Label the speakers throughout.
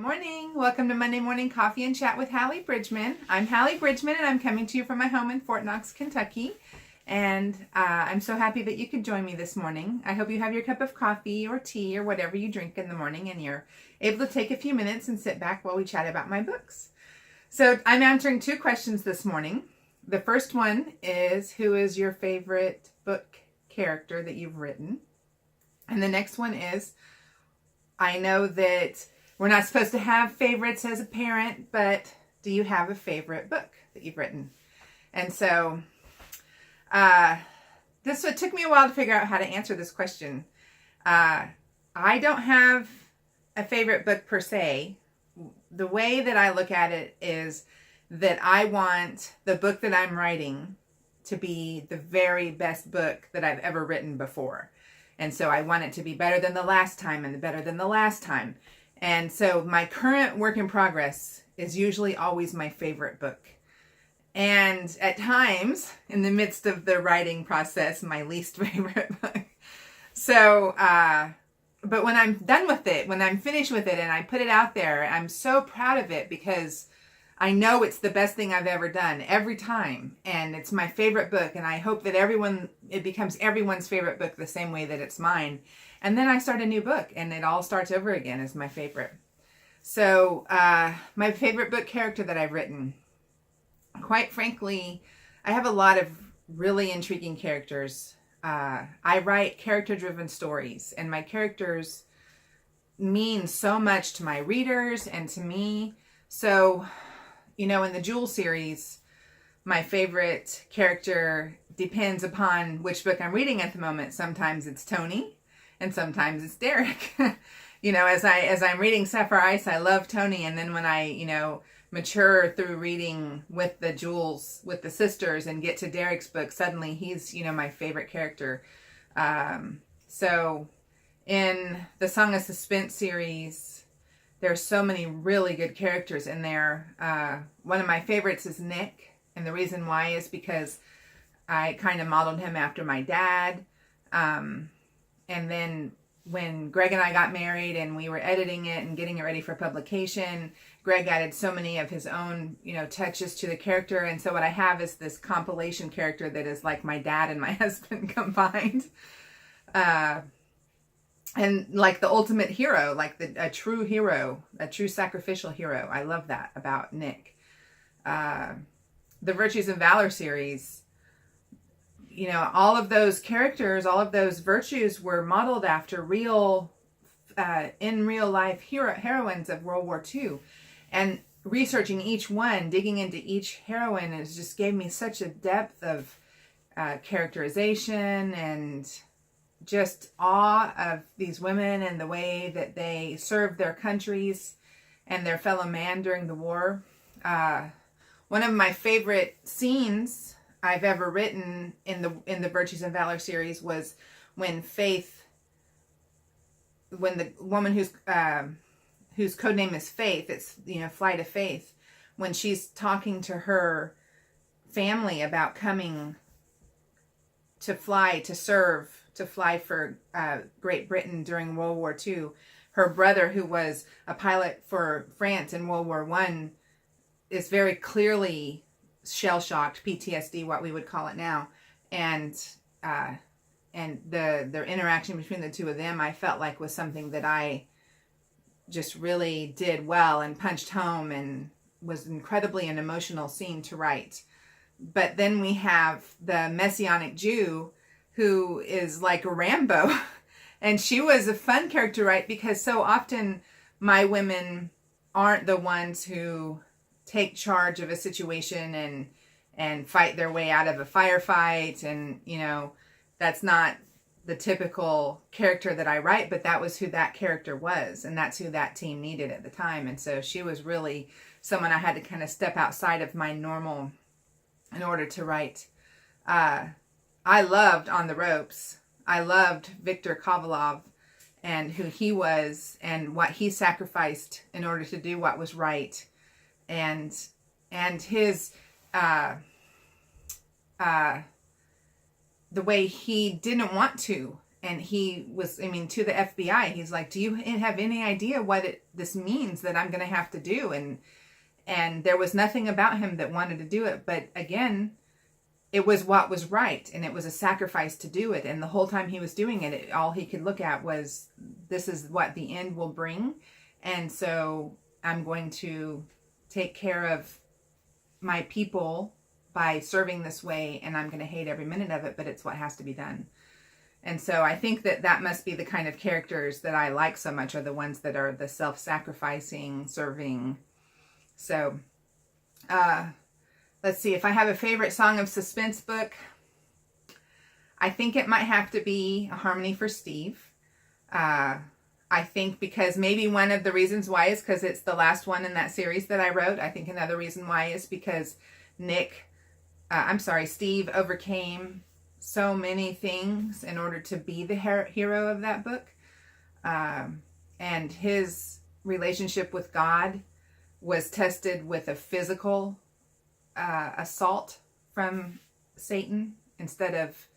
Speaker 1: Morning. Welcome to Monday Morning Coffee and Chat with Hallee Bridgeman. I'm Hallee Bridgeman and I'm coming to you from my home in Fort Knox, Kentucky. And I'm so happy that you could join me this morning. I hope you have your cup of coffee or tea or whatever you drink in the morning and you're able to take a few minutes and sit back while we chat about my books. So I'm answering two questions this morning. The first one is, who is your favorite book character that you've written? And the next one is, I know that we're not supposed to have favorites as a parent, but do you have a favorite book that you've written? And so it took me a while to figure out how to answer this question. I don't have a favorite book per se. The way that I look at it is that I want the book that I'm writing to be the very best book that I've ever written before. And so I want it to be better than the last time and better than the last time. And so my current work in progress is usually always my favorite book. And at times, in the midst of the writing process, my least favorite book. So, but when I'm done with it, when I'm finished with it and I put it out there, I'm so proud of it because I know it's the best thing I've ever done every time. And it's my favorite book. And I hope that it becomes everyone's favorite book the same way that it's mine. And then I start a new book and it all starts over again as my favorite. So my favorite book character that I've written, quite frankly, I have a lot of really intriguing characters. I write character-driven stories and my characters mean so much to my readers and to me. So, in the Jewel series, my favorite character depends upon which book I'm reading at the moment. Sometimes it's Tony. And sometimes it's Derek. As I'm reading Sapphire Ice, I love Tony. And then when I, mature through reading with the Jewels, with the sisters, and get to Derek's book, suddenly he's, my favorite character. So in the Song of Suspense series, there's so many really good characters in there. One of my favorites is Nick. And the reason why is because I kind of modeled him after my dad. And then when Greg and I got married and we were editing it and getting it ready for publication, Greg added so many of his own, touches to the character. And so what I have is this compilation character that is like my dad and my husband combined. And like the ultimate hero, like a true hero, a true sacrificial hero. I love that about Nick. The Virtues and Valor series, all of those characters, all of those virtues were modeled after in real life heroines of World War II. And researching each one, digging into each heroine, it just gave me such a depth of characterization and just awe of these women and the way that they served their countries and their fellow man during the war. One of my favorite scenes I've ever written in the Virtues and Valor series was when the woman whose code name is Faith, it's Flight of Faith, when she's talking to her family about coming to fly for Great Britain during World War II. Her brother, who was a pilot for France in World War I, is very clearly shell-shocked, PTSD, what we would call it now, and their interaction between the two of them, I felt like was something that I just really did well and punched home and was incredibly an emotional scene to write. But then we have the Messianic Jew who is like a Rambo, and she was a fun character to write because so often my women aren't the ones who take charge of a situation and fight their way out of a firefight. And, that's not the typical character that I write, but that was who that character was. And that's who that team needed at the time. And so she was really someone I had to kind of step outside of my normal in order to write. I loved On the Ropes. I loved Viktor Kovalov and who he was and what he sacrificed in order to do what was right. And his the way he didn't want to he was, I mean, to the FBI, he's like, do you have any idea what this means that I'm going to have to do? And there was nothing about him that wanted to do it. But again, it was what was right. And it was a sacrifice to do it. And the whole time he was doing it, all he could look at was, this is what the end will bring. And so I'm going to take care of my people by serving this way. And I'm going to hate every minute of it, but it's what has to be done. And so I think that must be the kind of characters that I like so much, are the ones that are the self-sacrificing, serving. So, let's see, if I have a favorite Song of Suspense book, I think it might have to be A Harmony for Steve. I think because maybe one of the reasons why is because it's the last one in that series that I wrote. I think another reason why is because Steve overcame so many things in order to be the hero of that book. And his relationship with God was tested with a physical assault from Satan instead of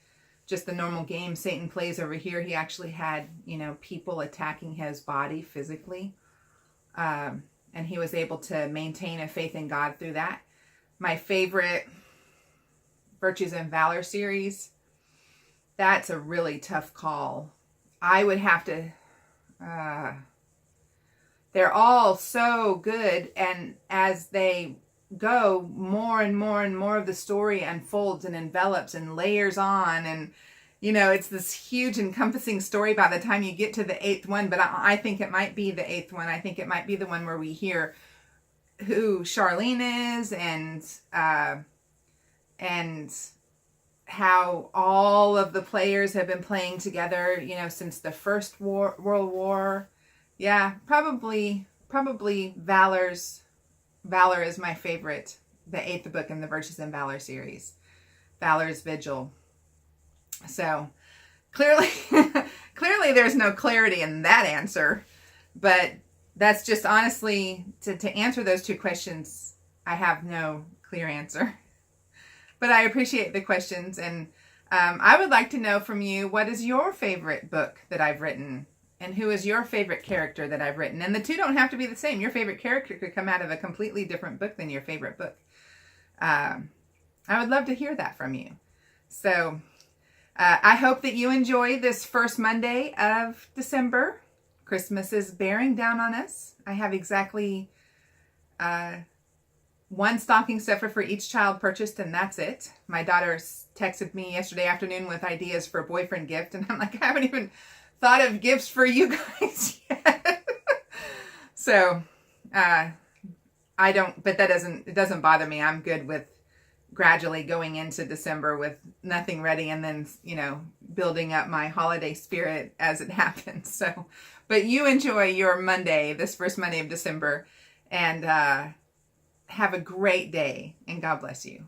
Speaker 1: just the normal game Satan plays over here. He actually had, people attacking his body physically. And he was able to maintain a faith in God through that. My favorite Virtues and Valor series, that's a really tough call. I would have to, they're all so good. And as they go, more and more and more of the story unfolds and envelops and layers on. And, it's this huge encompassing story by the time you get to the 8th one. But I think it might be the 8th one. I think it might be the one where we hear who Charlene is and how all of the players have been playing together, since the First World War. Yeah, probably Valor is my favorite, the 8th book in the Virtues and Valor series, Valor's Vigil. So clearly there's no clarity in that answer, but that's just honestly, to answer those two questions, I have no clear answer. But I appreciate the questions, and I would like to know from you, what is your favorite book that I've written? And who is your favorite character that I've written? And the two don't have to be the same. Your favorite character could come out of a completely different book than your favorite book. I would love to hear that from you. So I hope that you enjoy this first Monday of December. Christmas is bearing down on us. I have exactly one stocking stuffer for each child purchased, and that's it. My daughter texted me yesterday afternoon with ideas for a boyfriend gift, and I'm like, I haven't even thought of gifts for you guys yet. So, it doesn't bother me. I'm good with gradually going into December with nothing ready, and then, building up my holiday spirit as it happens. So, but you enjoy your Monday, this first Monday of December, and have a great day, and God bless you.